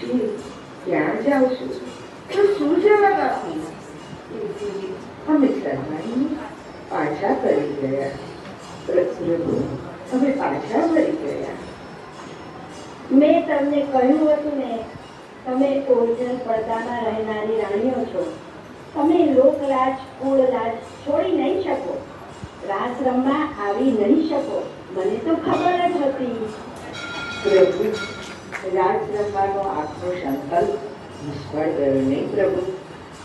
પૂછી ક્યાં જાઉં છું તો શું જવાબ આપી? અમે સરવાણી પાછા કરી ગયા. પ્રભુ, અમે પાછા ફરી ગયા. મેં તમને કહ્યું હતું ને, તમે ઓરિજિનલ પડદામાં રહેનારી રાણીઓ છો. તમે લોકલાજ કુળલાજ છોડી નહીં શકો. રાસ રમવા આવી નહીં શકો. મને તો ખબર જ હતી. પ્રભુ, રાસ રમવાનો આપણો સંકલ્પ નિષ્ફળ ગયો નહીં પ્રભુ.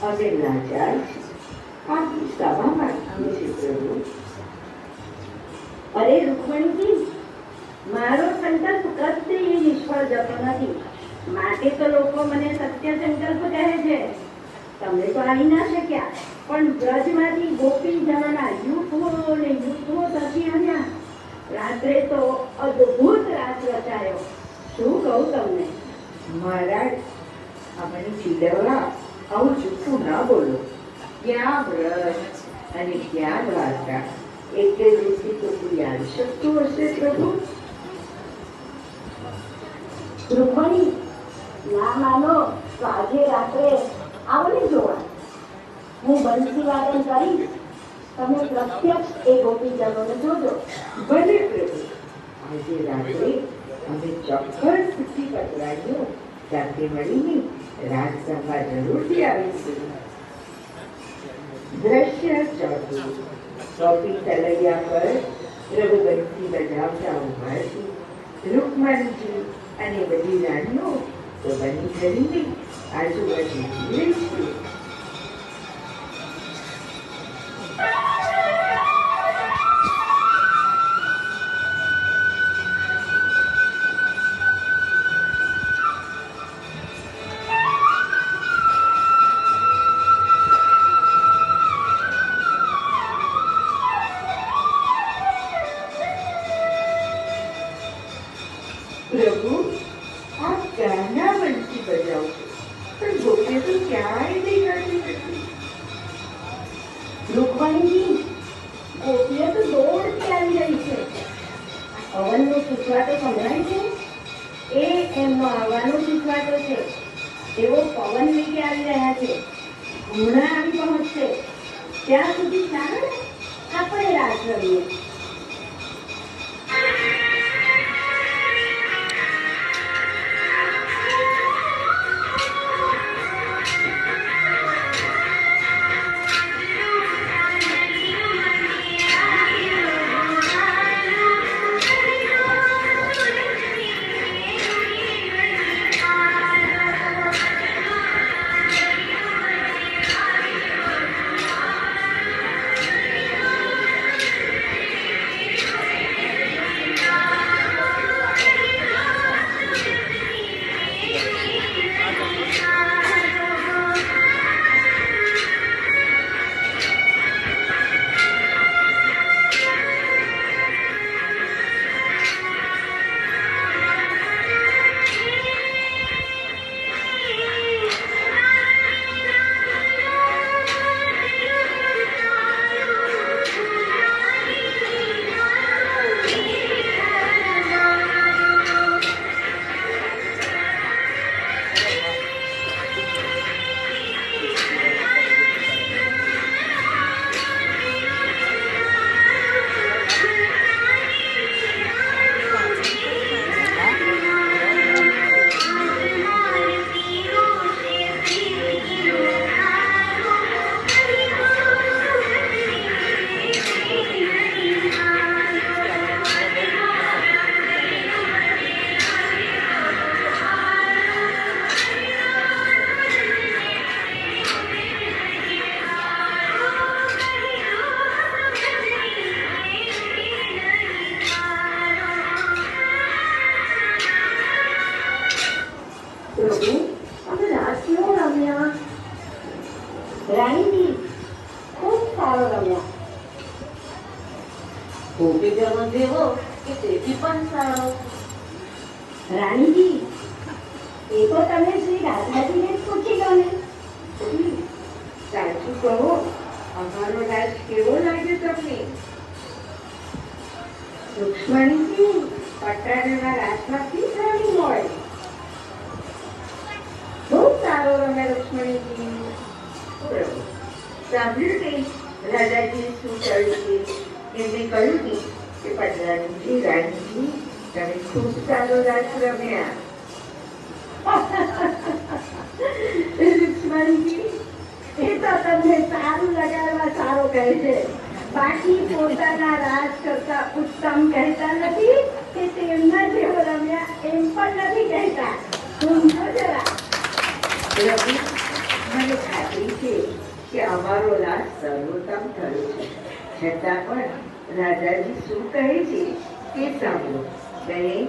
અમે લાચાર છીએ. આ ક્ષમા માંગીએ છીએ પ્રભુ. અરે રૂકમણીજી, મારો સંકલ્પ કદી નિષ્ફળ જતો નથી. માટે તો લોકો મને સત્ય સંકલ્પ કહે છે. તમે તો આવી ના શક્યા, પણ બ્રજમાંથી ગોપી જવાના યુથો ને યુથો થતી આવ્યા. રાત્રે તો અદ્ભુત રાસ રચાયો. શું કહું તમને? મહારાજ, અમને ચીડવવા આવું જૂઠું ના બોલો. ક્યાં વ્રત અને ક્યાં દ્વારકા? એટલે દૂરથી તો કોઈ આવી શકતું હશે પ્રભુ? રૂકમણી, ના માનો તો આજે રાત્રે આવો ને જોવા. હું બંસી વાદન કરીશ. તમે પ્રત્યક્ષ એ ગોપીજનોને જોજો. ભલે પ્રભુ, આજે રાત્રે અમે ચોક્કસ સ્થિતિ પકડાઈઓ સાથે મળીને રાસ રમવા જરૂરથી આવીશું. દ્રશ્ય ચોથું. ગોપી તલૈયા પર પ્રભુ બંસી બજાવતા ઉભા છે. રૂકમણીજી અને બધી રાણીઓ તો બની કરીને આજુબાજુ જીવે છે. પ્રભુ, આપ ક્યાંના બંસી બજાવો છો, પણ ગોપીઓ તો ક્યાંય દેખાતી નથી. રૂકમણીજી, ગોપીઓ તો દોડતી આવી રહી છે. પવનનો સૂચવાટો સંભળાય છે. એ એમનો આવવાનો સૂચવાટો છે. તેઓ પવન વેગે આવી રહ્યા છે. હમણાં આવી પહોંચશે. ત્યાં સુધી ચાલો ને, આપણે રાસ રમીએ. રાણીજી, ખૂબ સારો રમ્યા. ગોપીજનો જેવો કે તેથી પણ સારો. રાણીજી, એ તો તમે શ્રી રાધાજીને જ પૂછી લો ને. સાચું કહો, અમારો રાજ કેવો લાગ્યો તમને? રૂક્ષ્મણીજી, પટાણાના રાસમાંથી રાણી મળે. સાંભળ્યું ને રાજાજી શું કહ્યું કે એમને કહ્યું ને કે પટરાણીજી રાણીજી તમે ખૂબ સારો રાસ રમ્યા. રૂક્ષ્મણીજી, એ તો તમને સારું લગાડવા સારો કહે છે, બાકી પોતાના રાજ કરતા ઉત્તમ કહેતા નથી કે તેમના જેવો રમ્યા એમ પણ નથી કહેતા. સમજો જરા. રવિ, મને ખાતરી છે કે અમારો રાસ સર્વોત્તમ થયો છે, છતાં પણ રાજાજી શું કહે છે તે સાંભળો. બહેન,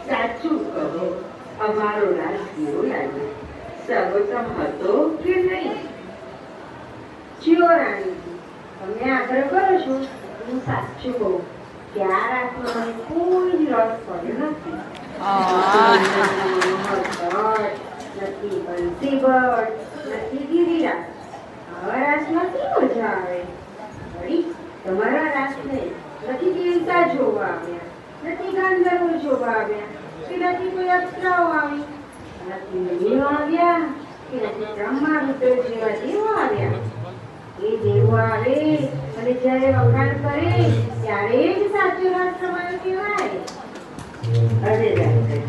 સાચું કહો, અમારો રાસ કેવો લાગ્યો? સર્વોત્તમ હતો કે નહીં? જુઓ રાણીજી, તમે આગ્રહ કરો છો, હું સાચું કહું કે આ રાતમાં મને કોઈ જ રસ પડ્યો નથી. નથી બંસીબળ, નથી ગિરિરાજ. આવા રાસમાં કેવી મજા આવે? વળી તમારા રાસને નથી દેવતા જોવા આવ્યા, નથી ગાંધર્વો જોવા આવ્યા, કે નથી કોઈ અપ્સરાઓ આવી, નથી મુનિઓ આવ્યા, કે નથી બ્રહ્મા રુદ્ર જેવા દેવો આવ્યા. એ દેવો આવે અને જ્યારે વખાણ કરે ત્યારે જ સાચો રાસ રમાયો કહેવાય. અરે રાજાજી,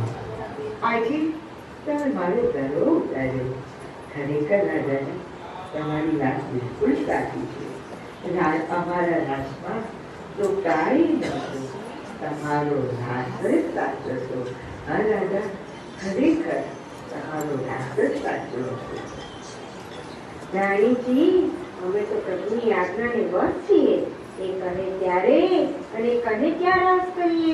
આજે તમે મારો ગર્વ ઉતાર્યો. ખરેખર રાજાજી, તમારી વાત બિલકુલ સાચી છે. અમારા રાસમાં તો કાંઈ નહોતું, તમારો રાસ જ સાચો હતો. હા રાજા, ખરેખર તમારો રાસ જ સાચો હતો. રાણીજી, અમે તો પ્રભુની આજ્ઞાને વશ છીએ. એ કહે ત્યારે અને કહે ત્યાં રાસ કરીએ.